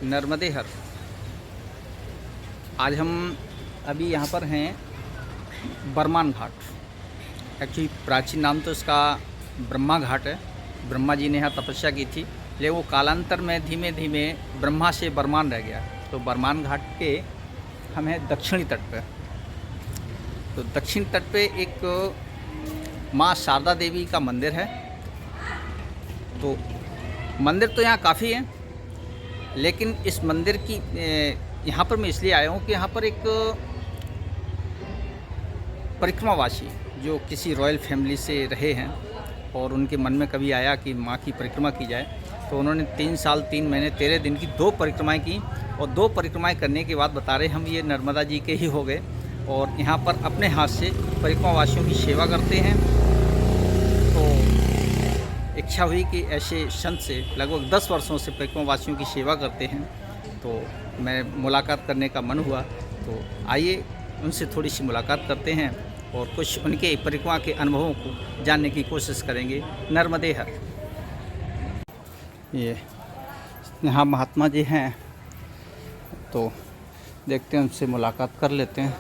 नर्मदे हर। आज हम अभी यहाँ पर हैं बरमान घाट। एक्चुअली प्राचीन नाम तो इसका ब्रह्मा घाट है। ब्रह्मा जी ने यहाँ तपस्या की थी, लेकिन वो कालांतर में धीमे धीमे ब्रह्मा से बरमान रह गया। तो बरमान घाट के हम हैं दक्षिणी तट पे। तो दक्षिण तट पे एक माँ शारदा देवी का मंदिर है। तो मंदिर तो यहाँ काफ़ी है, लेकिन इस मंदिर की यहाँ पर मैं इसलिए आया हूँ कि यहाँ पर एक परिक्रमावासी जो किसी रॉयल फैमिली से रहे हैं और उनके मन में कभी आया कि माँ की परिक्रमा की जाए, तो उन्होंने 3 साल 3 महीने 13 दिन की 2 परिक्रमाएँ की। और 2 परिक्रमाएँ करने के बाद बता रहे हम ये नर्मदा जी के ही हो गए और यहाँ पर अपने हाथ से परिक्रमावासियों की सेवा करते हैं। तो इच्छा हुई कि ऐसे संत से लगभग 10 वर्षों से परिक्रमावासियों की सेवा करते हैं, तो मैं मुलाकात करने का मन हुआ। तो आइए उनसे थोड़ी सी मुलाकात करते हैं और कुछ उनके परिक्रमा के अनुभवों को जानने की कोशिश करेंगे। नर्मदे हर। ये यहाँ महात्मा जी हैं, तो देखते हैं उनसे मुलाकात कर लेते हैं।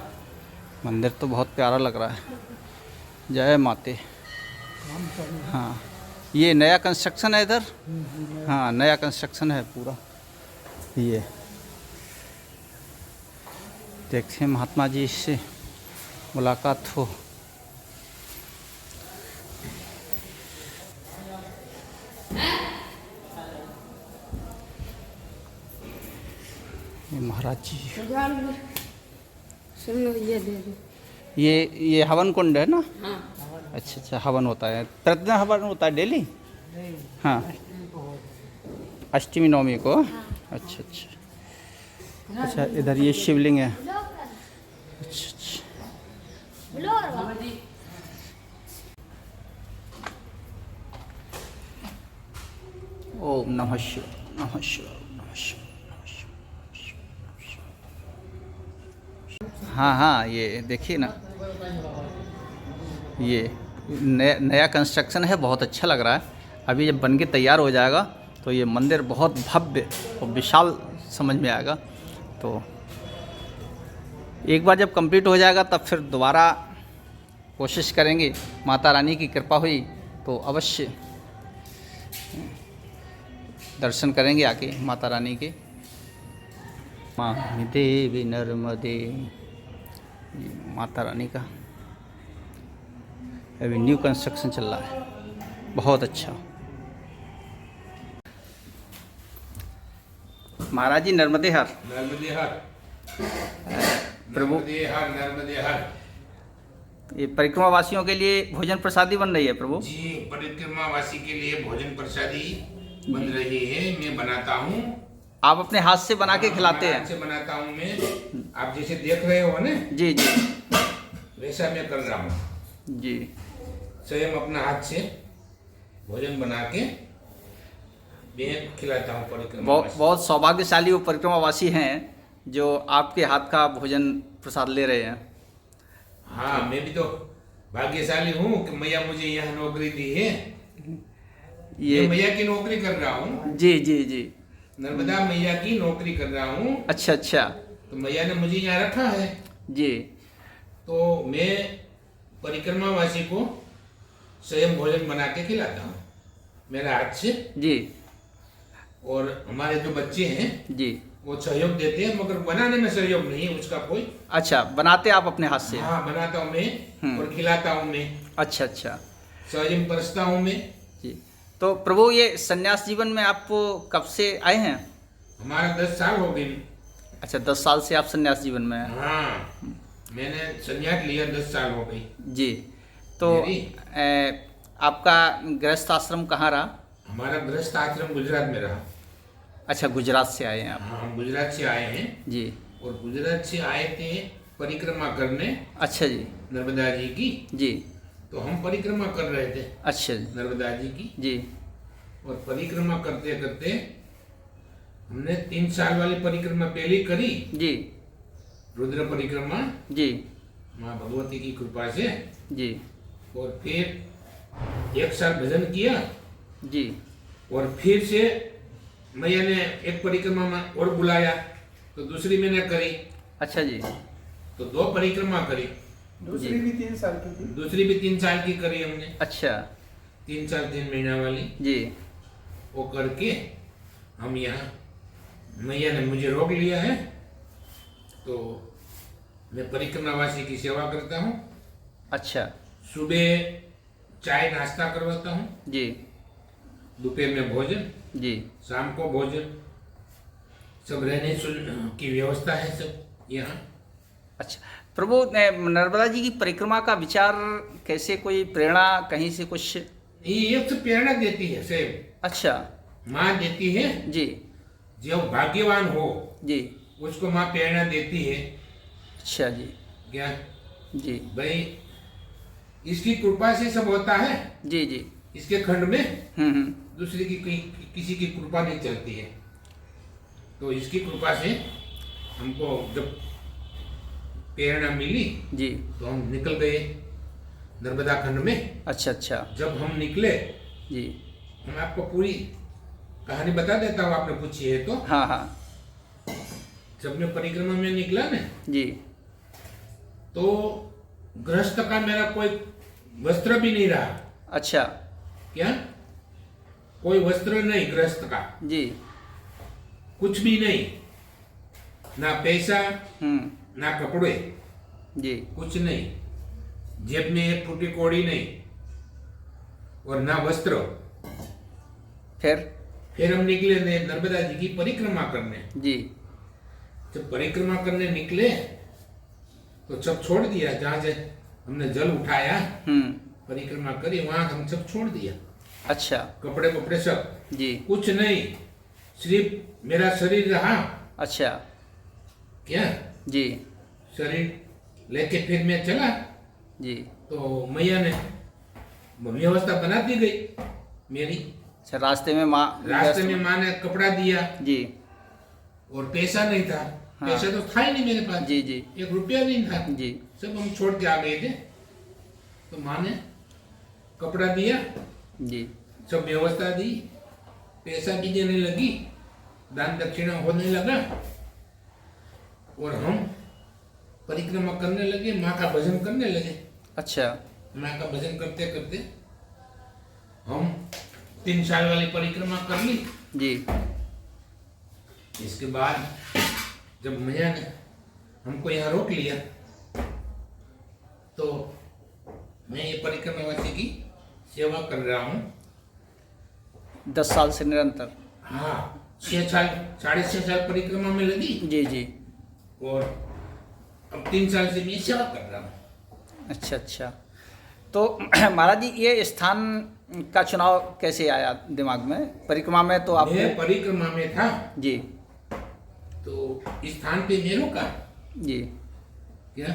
मंदिर तो बहुत प्यारा लग रहा है। जय माते। हाँ, ये नया कंस्ट्रक्शन है इधर। हाँ, नया कंस्ट्रक्शन है पूरा। ये देखते हैं महात्मा जी से मुलाकात हो। ये महाराज जी, ये हवन कुंड है ना? हाँ। अच्छा, हवन होता है प्रतिदिन? हवन होता है डेली? हाँ, अष्टमी नवमी को। अच्छा, इधर ये शिवलिंग है। अच्छा। ओम नमः शिवाय, नमः शिवाय, नमः शिवाय। हाँ, ये देखिए ना, ये नया कंस्ट्रक्शन है, बहुत अच्छा लग रहा है। अभी जब बन के तैयार हो जाएगा तो ये मंदिर बहुत भव्य और विशाल समझ में आएगा। तो एक बार जब कंप्लीट हो जाएगा तब फिर दोबारा कोशिश करेंगे। माता रानी की कृपा हुई तो अवश्य दर्शन करेंगे आके माता रानी के। माँ देवी नर्मदे, माता रानी का अभी न्यू कंस्ट्रक्शन चल रहा है, बहुत अच्छा। महाराज जी नर्मदे हर। नर्मदे हर प्रभु, नर्मदे हर, नर्मदे हर। ये परिक्रमावासियों के लिए भोजन प्रसादी बन रही है प्रभु? जी, परिक्रमावासी के लिए भोजन प्रसादी बन रही है। मैं बनाता हूँ। आप अपने हाथ से बना के खिलाते हैं? हाथ से बनाता हूँ मैं। आप जैसे देख रहे हो ना, जी जी, वैसा मैं कर रहा हूँ जी। स्वयं अपना हाथ से भोजन बना के मैं खिलाता हूँ परिक्रमावासी। बहुत सौभाग्यशाली वो परिक्रमावासी हैं जो आपके हाथ का भोजन प्रसाद ले रहे हैं। हाँ, मैं भी तो भाग्यशाली हूँ कि मैया मुझे यहाँ नौकरी दी है। ये मैया की नौकरी कर रहा हूँ। जी जी जी, नर्मदा मैया की नौकरी कर रहा हूँ। अच्छा। तो मैया ने मुझे यहाँ रखा है। जी। तो मैं परिक्रमावासी को स्वयं भोजन बना के खिलाता हूँ मेरे हाथ से। जी। और हमारे जो बच्चे हैं जी, वो सहयोग देते हैं, मगर बनाने में सहयोग नहीं है उसका कोई। अच्छा, बनाते आप अपने हाथ से? हाँ, बनाता हूँ मैं और खिलाता हूँ मैं। अच्छा, स्वयं परसता हूँ मैं। जी। तो प्रभु, ये संन्यास जीवन में आप कब से आए हैं? हमारा 10 साल हो गए। अच्छा, 10 साल से आप संन्यास जीवन में हैं? हाँ, मैंने संन्यास लिया 10 साल हो गई। जी। तो आपका गृहस्थ आश्रम कहाँ रहा? हमारा गृहस्थ आश्रम गुजरात में रहा। अच्छा, गुजरात से आए हैं आप? हाँ, हम गुजरात से आए हैं। जी। और गुजरात से आए थे परिक्रमा करने। अच्छा जी। नर्मदा जी की। जी। तो हम परिक्रमा कर रहे थे। अच्छा जी। नर्मदा जी की। जी। और परिक्रमा करते करते हमने 3 साल वाली परिक्रमा पहले करी। जी। रुद्र परिक्रमा। जी। माँ भगवती की कृपा से। जी। और फिर 1 साल भजन किया। जी। और फिर से मैया ने एक परिक्रमा में और बुलाया तो दूसरी मैंने करी, अच्छा जी। तो 2 परिक्रमा करी। दूसरी भी 3 साल की थी। दूसरी भी 3 साल की करी हमने, अच्छा 3 साल 3 महीना वाली। जी। वो करके हम यहाँ, मैया ने मुझे रोक लिया है तो मैं परिक्रमावासी की सेवा करता हूँ। अच्छा सुबह चाय नाश्ता करवाता हूँ, जी दोपहर में भोजन, जी। शाम को भोजन, सब रहने की व्यवस्था है सब यहाँ। अच्छा प्रभु, नर्मदा जी की परिक्रमा का विचार कैसे, कोई प्रेरणा कहीं से कुछ? ये सब प्रेरणा देती है सेव, अच्छा माँ देती है। जी जो भाग्यवान हो जी। उसको माँ प्रेरणा देती है। अच्छा जी क्या जी भाई, इसकी कृपा से सब होता है। जी जी। इसके खंड में हम्म। दूसरे की किसी की कृपा नहीं चलती है, तो इसकी कृपा से हमको जब प्रेरणा मिली जी। तो हम निकल गए नर्मदा खंड में। अच्छा अच्छा जब हम निकले, जी। मैं आपको पूरी कहानी बता देता हूँ, आपने पूछी है तो। हाँ हाँ जब मैं परिक्रमा में निकला ना, जी। तो गृहस्थ का मेरा कोई वस्त्र भी नहीं रहा। अच्छा क्या? कोई वस्त्र नहीं गृहस्थ का, जी। कुछ भी नहीं, ना पैसा ना कपड़े, जी। कुछ नहीं, जेब में एक टूटी कौड़ी नहीं और ना वस्त्र। फिर हम निकले नर्मदा जी की परिक्रमा करने। जी। जब परिक्रमा करने निकले तो सब छोड़ दिया, जहाँ से हमने जल उठाया परिक्रमा करी वहां हम सब छोड़ दिया। अच्छा कपड़े कपड़े सब जी। कुछ नहीं, सिर्फ मेरा शरीर रहा। अच्छा क्या? जी शरीर लेके फिर मैं चला, जी। तो मैया ने व्यवस्था बना दी गई मेरी। अच्छा रास्ते में रास्ते में माँ ने कपड़ा दिया जी। और पैसा नहीं था। हाँ। पैसा तो था ही नहीं मेरे पास, जी जी 1 रुपया नहीं था। जी। सब हम छोड़ के आ गए थे, तो माँ ने कपड़ा दिया, जी। सब व्यवस्था दी, पैसा भी देने लगी, दान दक्षिणा होने लगा और हम परिक्रमा करने लगे, माँ का भजन करने लगे। अच्छा माँ का भजन करते करते हम 3 साल वाली परिक्रमा कर ली। जी। इसके बाद जब मैया ने हमको यहाँ रोक लिया तो मैं ये परिक्रमावासी की सेवा कर रहा हूँ। 10 साल से निरंतर? हाँ, 6 साल 6.5 साल परिक्रमा में लगी जी जी। और अब 3 साल से मैं सेवा कर रहा हूँ। अच्छा अच्छा। तो महाराज जी ये स्थान का चुनाव कैसे आया दिमाग में? परिक्रमा में तो आप मैं परिक्रमा में था जी तो स्थान पे मैं रुका। जी। क्या?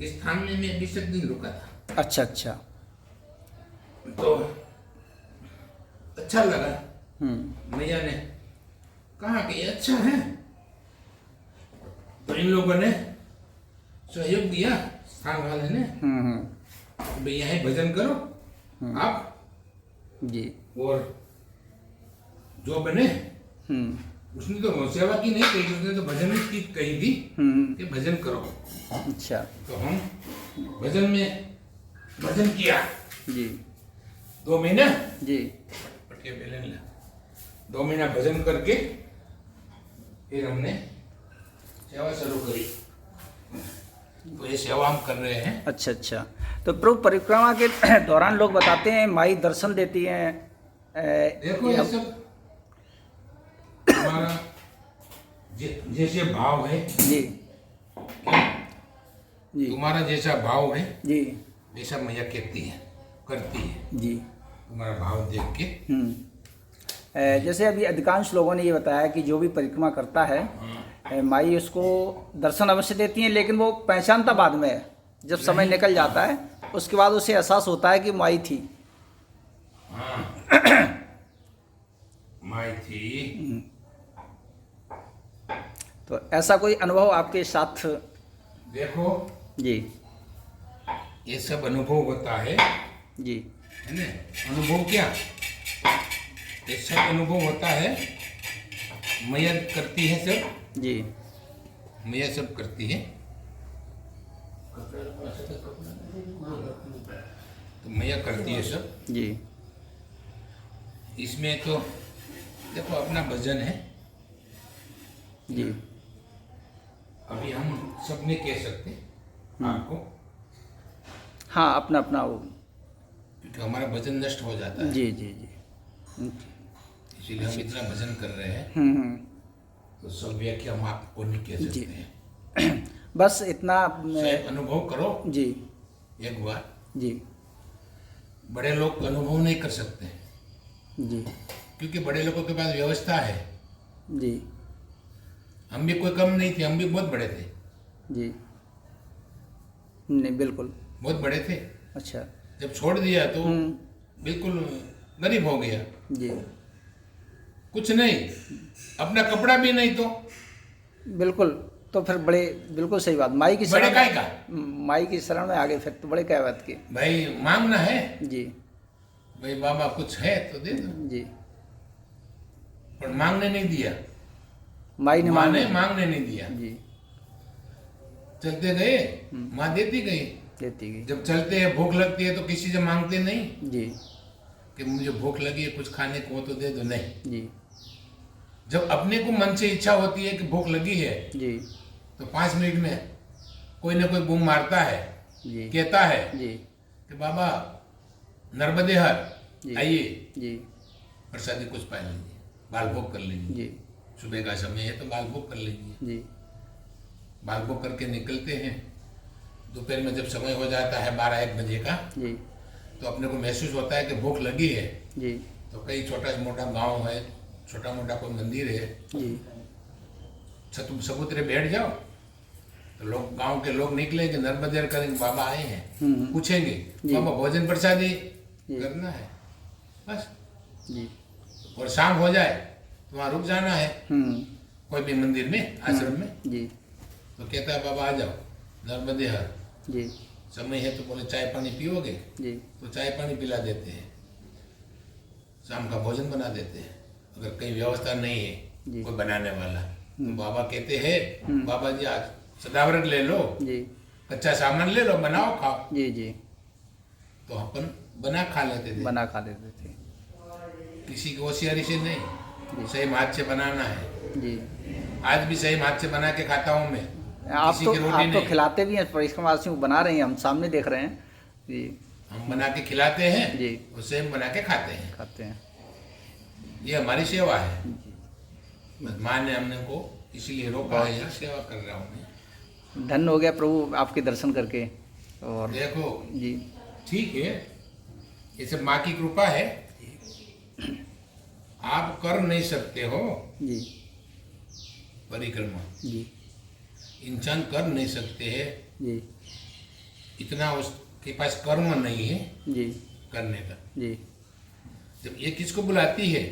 स्थान में मैं 20 दिन रुका था। अच्छा अच्छा। तो अच्छा लगा। मैया ने कहा कि ये अच्छा है, तो इन लोगों ने सहयोग दिया, स्थान वाले ने, भाई यहाँ भजन करो आप। जी। और जो बने उसने तो सेवा की नहीं कही, उसने तो भजन की कही थी कि भजन करो। अच्छा। तो हम भजन में भजन किया जी 2 महीना। जी। पटिया बेलन ला 2 महीना भजन करके फिर हमने सेवा शुरू करी। तो ये सेवा हम कर रहे हैं। अच्छा अच्छा। तो प्रभु परिक्रमा के दौरान लोग बताते हैं माई दर्शन देती हैं। देखो ये सब हमारा जैसे भाव है जी जी तुम्हारा जैसा भाव है जी वैसा मैया कहती है, करती है। जी। तुम्हारा भाव देख के जैसे अभी अधिकांश लोगों ने ये बताया कि जो भी परिक्रमा करता है माई उसको दर्शन अवश्य देती हैं, लेकिन वो पहचानता बाद में है। जब समय निकल जाता है उसके बाद उसे एहसास होता है कि माई थी। माई थी। तो ऐसा कोई अनुभव आपके साथ? देखो जी ये सब अनुभव होता है जी। ना? अनुभव क्या? ये सब अनुभव होता है मैया करती है सब, जी मैया सब करती है। तो मैया करती है सब। जी इसमें तो देखो अपना भजन है, जी अभी हम सब नहीं कह सकते आपको, हाँ अपना अपना वो, क्योंकि हमारा भजन नष्ट हो जाता है। जी जी जी इसीलिए हम इतना भजन कर रहे हैं, हम्म। तो सब व्याख्या हम आपको नहीं कह सकते जी। हैं। बस इतना स्वयं अनुभव करो जी एक बार। जी बड़े लोग अनुभव नहीं कर सकते, जी क्योंकि बड़े लोगों के पास व्यवस्था है। जी हम भी कोई कम नहीं थे, हम भी बहुत बड़े थे, जी नहीं बिल्कुल। बहुत बड़े थे। अच्छा जब छोड़ दिया तो बिल्कुल गरीब हो गया, जी कुछ नहीं, अपना कपड़ा भी नहीं, तो बिल्कुल। तो फिर बड़े, बिल्कुल सही बात, माई की बड़े शरण काय का माई की शरण में आगे, फिर तो बड़े क्या बात की। भाई मांगना है, जी भाई बाबा कुछ है तो दे दो, जी पर मांगने नहीं दिया, माई ने माँ ने मांगे मांगने नहीं दिया। जी चलते गए, माँ देती गई। देती गई जब चलते हैं भूख लगती है तो किसी से मांगते नहीं जी कि मुझे भूख लगी है कुछ खाने को तो दे दो, नहीं। जी जब अपने को मन से इच्छा होती है कि भूख लगी है, जी तो 5 मिनट में कोई ना कोई बूम मारता है, जी कहता है जी कि बाबा नर्मदे हर जी आइए, जी प्रसादी कुछ पा लीजिए, बाल भोग कर लीजिए। जी सुबह का समय है तो बाल भोग कर लीजिए। जी बाल भोग करके निकलते हैं। दोपहर में जब समय हो जाता है 12-1 बजे का, जी तो अपने को महसूस होता है कि भूख लगी है। जी तो कई छोटा मोटा गांव है, छोटा मोटा कोई मंदिर है, जी सबूतरे बैठ जाओ, तो लोग गांव के लोग निकलेंगे, नर्मदेर करेंगे, बाबा आए हैं, पूछेंगे बाबा भोजन प्रसादी करना है, बस। जी और शाम हो जाए तो वहाँ रुक जाना है कोई भी मंदिर में, आश्रम में। जी तो कहता है बाबा आ जाओ नर्मदे हर, जी समय है तो बोले चाय पानी पियोगे, जी तो चाय पानी पिला देते हैं, शाम का भोजन बना देते हैं। अगर कहीं व्यवस्था नहीं है जी। कोई बनाने वाला, तो बाबा कहते हैं बाबा जी आज सदावरत ले लो, जी कच्चा सामान ले लो, बनाओ खाओ। जी जी तो अपन बना खा लेते थे, बना खा लेते थे किसी की होशियारी से नहीं, सही हाथ से बनाना है। जी। आज भी सही हाथ से बना के खाता हूँ मैं, आप किसी तो की रोटी आप तो नहीं। खिलाते भी हैं, परिश्रमवासियों को बना रहे हैं, हम सामने देख रहे हैं जी। हम बना के खिलाते हैं जी। और सेम बना के खाते हैं, खाते हैं ये हमारी सेवा है। जी। बस माँ ने हमने को इसीलिए रोका है, यार सेवा कर रहा हूँ मैं। धन्य हो गया प्रभु आपके दर्शन करके। और देखो जी ठीक है, ये सब माँ की कृपा है, आप कर नहीं सकते हो जी परिक्रमा, जी इंसान कर नहीं सकते हैं, जी इतना उसके पास कर्म नहीं है जी करने का। जी जब ये किसको बुलाती है,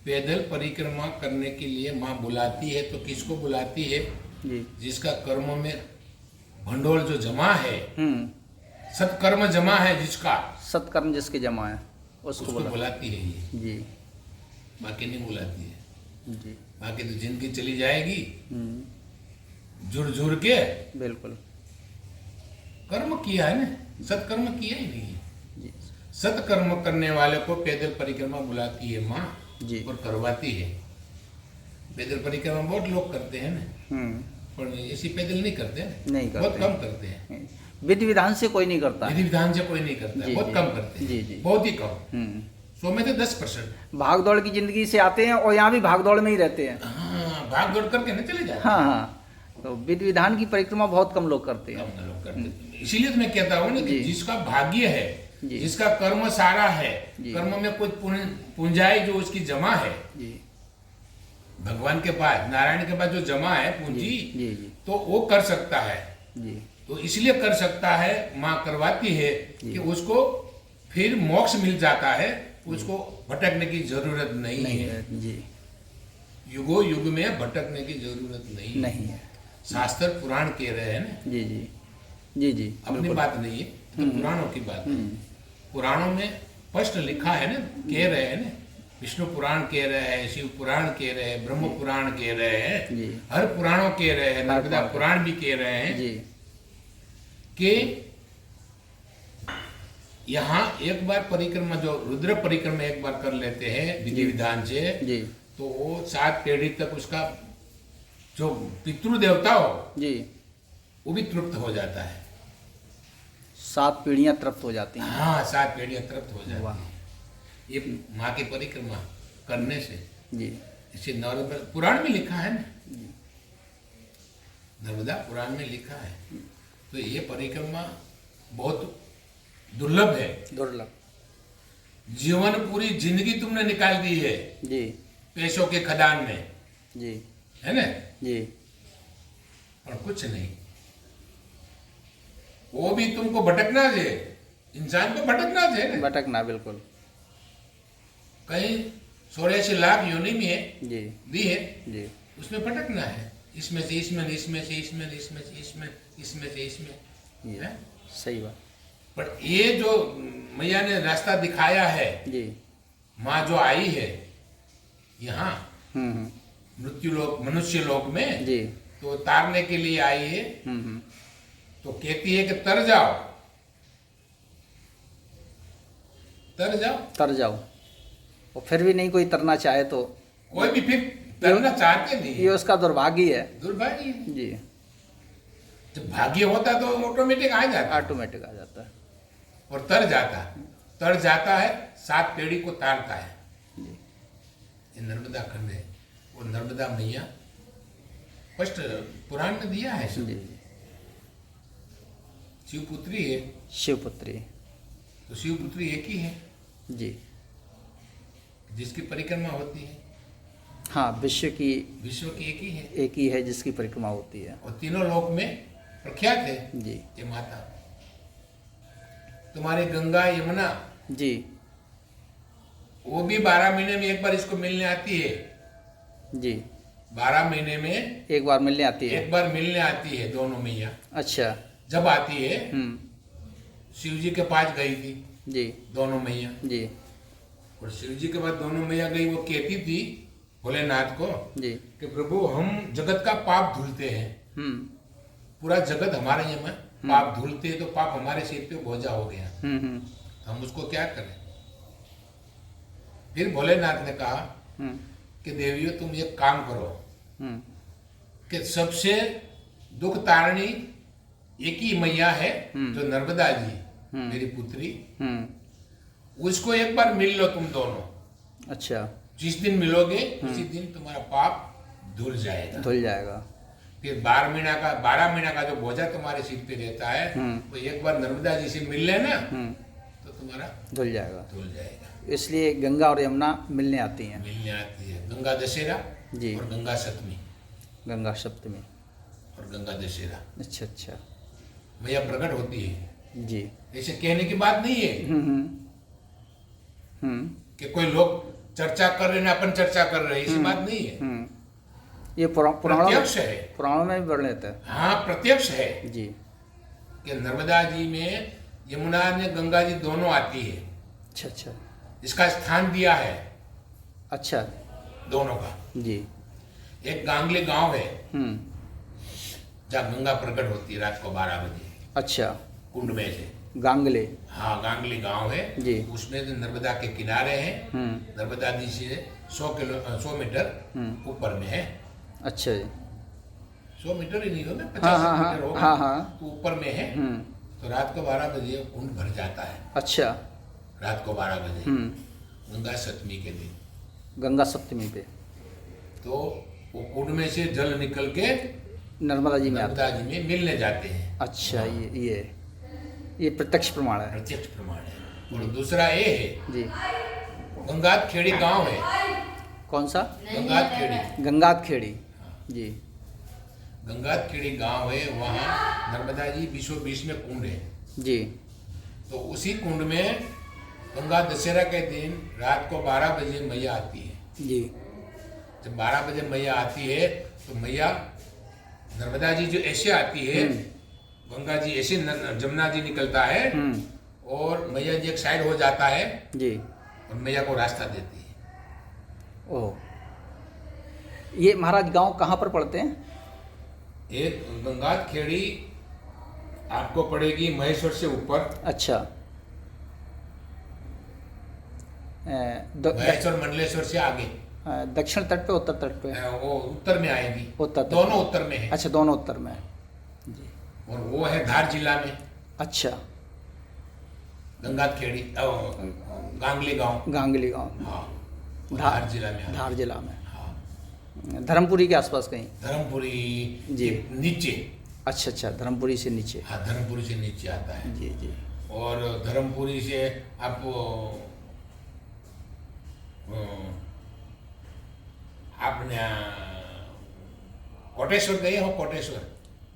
पैदल परिक्रमा करने के लिए माँ बुलाती है, तो किसको बुलाती है, जी जिसका कर्म में भंडोल जो जमा है, सत्कर्म जमा है जिसका, सत्कर्म जिसके जमा है उसको उसको बुलाती है ये, जी बाकी नहीं बुलाती है। जी बाकी तो जिंदगी चली जाएगी जुड़ जुड़ के, बिल्कुल कर्म किया है ना, सत्कर्म किया ही नहीं है। जी सत्कर्म करने वाले को पैदल परिक्रमा बुलाती है माँ जी और करवाती है। पैदल परिक्रमा बहुत लोग करते हैं ना, पर ऐसी पैदल नहीं करते हैं, नहीं करते बहुत कम करते हैं। विधि विधान से कोई नहीं करता है। विधि विधान से कोई नहीं करता है, जी, बहुत जी। कम करते हैं, जी, जी। बहुत ही कम, 100 में तो 10%। भाग दौड़ की जिंदगी से आते हैं और यहाँ भी भाग दौड़ में ही रहते हैं। हाँ, भाग दौड़ करके ना चले जाते हाँ हाँ, तो विधि विधान की परिक्रमा बहुत कम लोग करते हैं। कम लोग करते हैं। इसीलिए तो मैं कहता हूँ ना कि जी। जिसका भाग्य है, जी। जिसका कर्म सारा है, जी। कर्म में कुछ पूंजाई जो उसकी जमा है जी भगवान के पास, नारायण के पास जो जमा है पूंजी, जी जी तो वो कर सकता है। जी तो इसलिए कर सकता है, माँ करवाती है कि उसको फिर मोक्ष मिल जाता है, उसको भटकने की जरूरत नहीं है। जी युगो युग में भटकने की जरूरत नहीं है। शास्त्र पुराण कह रहे हैं ना, जी जी जी जी अपनी बिल्कुल। बात नहीं है, तो पुराणों की बात है। पुराणों में स्पष्ट लिखा है ना, कह रहे हैं ना, विष्णु पुराण कह रहे हैं, शिव पुराण कह रहे हैं, ब्रह्म पुराण कह रहे हैं, जी हर पुराणों कह रहे हैं, नर्मदा पुराण। पुराण भी कह रहे हैं जी कि यहाँ एक बार परिक्रमा, जो रुद्र परिक्रमा एक बार कर लेते हैं विधि विधान से, जी तो वो 7 पीढ़ी तक उसका जो पितृ देवता हो जी वो भी तृप्त हो जाता है। 7 पीढ़ियाँ तृप्त हो जाती हैं। हाँ, 7 पीढ़ियाँ तृप्त हो जाती वाह। हैं ये माँ की परिक्रमा करने से। जी इसे नर्मदा पुराण में लिखा है ना, नर्मदा पुराण में लिखा है। तो ये परिक्रमा बहुत दुर्लभ है। दुर्लभ। जीवन पूरी जिंदगी तुमने निकाल दी है जी पैसों के खदान में, जी है ना, जी और कुछ नहीं। वो भी तुमको भटकना है, इंसान को भटकना है ना। भटकना, बिल्कुल। कहीं 84 लाख योनि में है, जी दी है, जी उसमें भटकना है, इसमें से इसमें, इसमें से इसमें, इसमें से इसमें, इसमें से इसमें, ये है? सही बात। पर ये जो मैया ने रास्ता दिखाया है, जी माँ जो आई है यहाँ हम्म, मृत्यु लोक, मनुष्य लोक में, जी तो तारने के लिए आई है। हम्म, तो कहती है कि तर जाओ, तर जाओ। तर जाओ। और फिर भी नहीं कोई तरना चाहे तो कोई भी फिर तरना चाहते नहीं ये है। उसका दुर्भाग्य है। दुर्भाग्य है। जी जब भाग्य होता तो ऑटोमेटिक आ जाता ऑटोमेटिक आ जाता है। और तर जाता है, 7 पीढ़ी को तारता है। जी ये नर्मदा खंड है। और नर्मदा मैया फर्स्ट पुराण में दिया है सब। जी शिवपुत्री है, शिवपुत्री। तो शिवपुत्री एक ही है जी जिसकी परिक्रमा होती है। हाँ, विश्व की विश्व की एक ही है एक ही है जिसकी परिक्रमा होती है। और तीनों लोक में प्रख्यात है जी ये माता। तुम्हारी गंगा यमुना जी वो भी 12 महीने में एक बार इसको मिलने आती है। जी 12 महीने में एक बार मिलने आती है। एक बार मिलने आती है दोनों मैया। अच्छा। जब आती है, शिव जी के पास गई थी जी दोनों मैया, जी और शिव जी के पास दोनों मैया गई। वो कहती थी भोलेनाथ को जी कि प्रभु हम जगत का पाप धुलते हैं, पूरा जगत हमारे यहाँ में पाप धुलते हैं, तो पाप हमारे सिर पे बोझा हो गया, हम उसको क्या करें। फिर भोलेनाथ ने कहा कि देवियों तुम एक काम करो कि सबसे दुख तारणी एक ही मैया है जो नर्मदा जी मेरी पुत्री, उसको एक बार मिल लो तुम दोनों। अच्छा। जिस दिन मिलोगे उसी दिन तुम्हारा पाप धुल जाएगा। धुल जाएगा। फिर 12 महीना का जो बोझा तुम्हारे सिर पे रहता है, तो एक बार नर्मदा जी से मिल लेना तो तुम्हारा धुल जाएगा। धुल जाएगा। इसलिए गंगा और यमुना मिलने आती हैं। मिलने आती है गंगा दशहरा जी। और गंगा सप्तमी गंगा सप्तमी और गंगा दशहरा अच्छा अच्छा मैया प्रकट होती है। जी। ऐसे कहने की बात नहीं है कि कोई लोग चर्चा कर रहे हैं, अपन चर्चा कर रहे हैं, ऐसी बात नहीं है। ये पुराणों प्रत्यक्ष है। पुराणों में भी वर्णित है। हाँ, प्रत्यक्ष है जी कि नर्मदा जी में यमुना ने गंगा जी दोनों आती है। अच्छा अच्छा इसका स्थान दिया है अच्छा दोनों का। जी। एक गांगली गांव है जहाँ गंगा प्रकट होती है रात को 12 बजे अच्छा। कुंड में से। गांगले। हाँ, गांगली गांव है जी। उसमें तो नर्मदा के किनारे है। नर्मदा जी से 100 मीटर ऊपर में है। अच्छा जी। 100 मीटर ही नहीं होगा, 50 हाँ, मीटर होगा। हाँ, हाँ। तो ऊपर में है। तो रात को 12 बजे कुंड भर जाता है। अच्छा। रात को 12 बजे गंगा सप्तमी के दिन। गंगा सप्तमी पे तो वो कुंड में से जल निकल के नर्मदा जी में आता नर्मदा जी में मिलने जाते हैं। है। अच्छा, ये प्रत्यक्ष प्रमाण है। प्रत्यक्ष प्रमाण है। और दूसरा ये है जी। गंगात खेड़ी गांव है। कौन सा? गंगात खेड़ी। गंगात खेड़ी। जी। गंगात खेड़ी गांव है, वहाँ नर्मदा जी बीचों बीच में कुंड है। जी। तो उसी कुंड में गंगा दशहरा के दिन रात को 12 बजे मैया आती है। जी। जब 12 बजे मैया आती है तो मैया नर्मदा जी जो ऐसे आती है, गंगा जी ऐसे, जमुना जी निकलता है और मैया जी एक साइड हो जाता है जी। और मैया को रास्ता देती है। ओह, ये महाराज गांव कहाँ पर पड़ते हैं? एक गंगात खेड़ी आपको पड़ेगी महेश्वर से ऊपर, अच्छा। महेश्वर मंडलेश्वर से आगे, दक्षिण तट पे, उत्तर तट पे? वो उत्तर में आएगी, उत्तर तट। दोनों उत्तर में है। अच्छा, दोनों उत्तर में है जी। और वो है धार जिला में, अच्छा, गंगात खेड़ी गांगली गांव। गांगली गांव। हाँ, वो धार- धार जिला में आता धार है। जिला में, हाँ, धर्मपुरी के आसपास कहीं? धर्मपुरी जी। के नीचे। अच्छा अच्छा, धर्मपुरी से नीचे। हाँ, धर्मपुरी से नीचे आता है। जी जी। और धर्मपुरी से आप आपने कोटेश्वर गए हो? कोटेश्वर,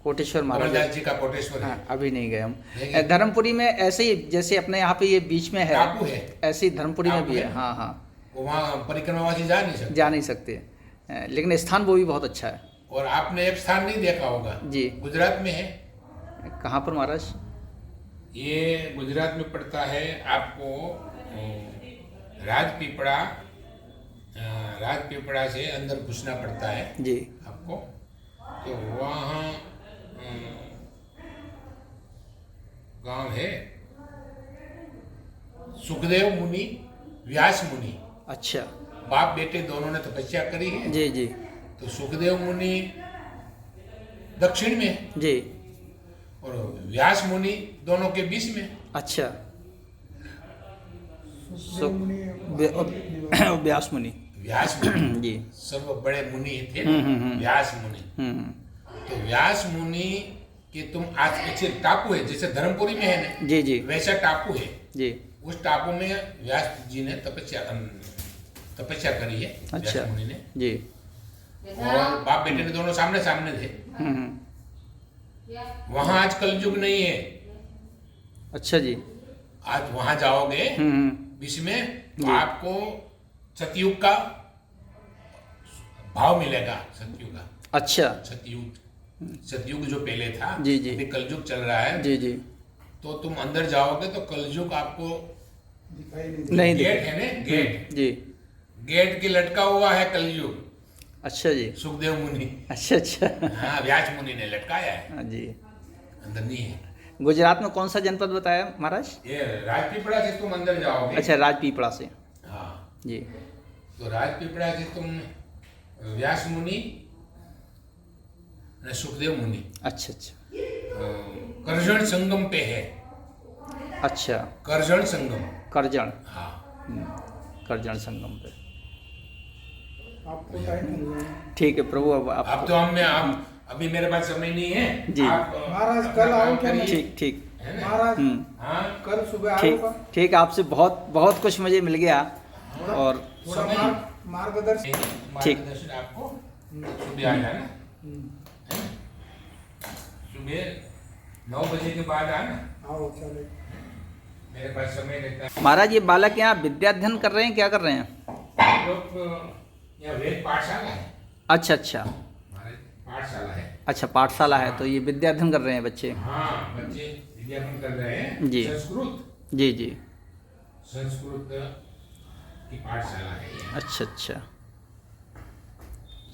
कोटेश्वर महाराज? कमलदास जी का कोटेश्वर है। हाँ, अभी नहीं गए हम। नहीं गए? धर्मपुरी में ऐसे ही जैसे अपने यहाँ पे ये बीच में है, टापू है, ऐसे ही धर्मपुरी में टापू भी है। है। हाँ हाँ, वहाँ परिक्रमावासी जा नहीं सकते। जा नहीं सकते, लेकिन स्थान वो भी बहुत अच्छा है। और आपने एक स्थान नहीं देखा होगा जी। गुजरात में है। कहाँ पर महाराज? ये गुजरात में पड़ता है आपको राजपीपड़ा। राजपीपड़ा से अंदर घुसना पड़ता है जी। आपको। तो वहाँ गांव है सुखदेव मुनि, व्यास मुनि, अच्छा। बाप बेटे दोनों ने तपस्या करी है। जी जी तो सुखदेव मुनि दक्षिण में है जी। और व्यास मुनि दोनों के बीच में। अच्छा। सुखदेव मुनि व्यास मुनि। व्यास मुनि जी। सर्व बड़े मुनि थे ना, व्यास मुनि। तो व्यास मुनि के तुम आज पीछे टापू है, जैसे धर्मपुरी में है ना, जी जी वैसा टापू है। जी। उस टापू में व्यास जी ने तपस्या करी है। अच्छा। व्यास मुनि ने। जी। और बाप बेटे ने दोनों सामने सामने थे। वहां आज कलयुग नहीं है। अच्छा जी। आज वहां जाओगे बीच में तो आपको सतयुग का भाव मिलेगा। सतयुग का। अच्छा। सतयुग जो पहले था, जी जी। अभी कलयुग चल रहा है। जी जी। तो तुम अंदर जाओगे तो कलयुग आपको दिखाई नहीं गेट है ना, गेट, जी। गेट के लटका हुआ है कलयुग। अच्छा जी। सुखदेव मुनि, अच्छा अच्छा। हाँ, व्यास मुनि ने लटकाया है, हाँ जी। अंदर नहीं है। गुजरात में कौन सा जनपद बताया महाराज? ये राजपीपड़ा से तुम अंदर जाओगे। अच्छा, राजपीपड़ा से। हाँ, जी। तो राजपीपड़ा से तुम व्यास मुनि, सुखदेव मुनि, अच्छा अच्छा। करजण संगम पे है। अच्छा, करजण संगम। करजण। हाँ, करजण संगम पे। आपको टाइम मिल रहा है। ठीक है प्रभु, अब आप अब तो हम अभी मेरे पास समय नहीं है। जी। आप महाराज, अपना कल आओ काम क्या? करिए, ठीक ठीक है ना? महाराज हाँ, कल सुबह ठीक आऊंगा। ठीक। आपसे बहुत बहुत कुछ मुझे मिल गया और थोड़ा समय- मार्गदर्शन। मार्गदर्शन आपको सुबह आ जाना है? सुबह 9 बजे के बाद आना। आओ चले। मेरे पास समय रहता है। महाराज, ये बालक यहाँ विद्याध्ययन कर रहे हैं, क्या कर रहे हैं? हम लोग यहाँ वेद पाठशाला है, अच्छा अच्छा। हमारे पाठशाला है। अच्छा, पाठशाला है, तो ये विद्याध्ययन कर रहे हैं बच्चे? हाँ, बच्चे विद्यापन कर रहे हैं। जी। संस्कृत जी जी। संस्कृत की पाठशाला है ये। अच्छा अच्छा।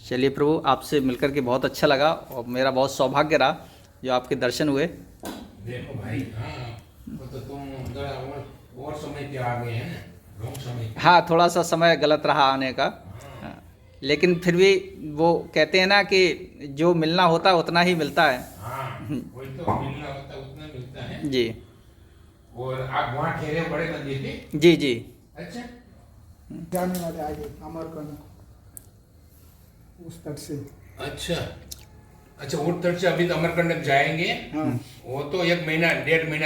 चलिए प्रभु, आपसे मिलकर के बहुत अच्छा लगा और मेरा बहुत सौभाग्य रहा जो आपके दर्शन हुए। देखो भाई, हाँ, वो तो तुम जरा और समय पे आ गए हैं ना, रॉन्ग समय पे। हाँ, थोड़ा सा समय गलत रहा आने का, हाँ, लेकिन फिर भी वो कहते हैं ना कि जो मिलना होता है उतना ही मिलता है। हाँ, वही तो, मिलना होता है उतना मिलता है। जी और आप वहाँ ठहरे बड़े मंदिर पे? जी जी। अच्छा, जाने वाले आगे अमरकंड उस तट से। अच्छा अच्छा। वो तट से अभी तो अमरकंटक जाएंगे। हाँ। वो तो 1 महीना 1.5 महीना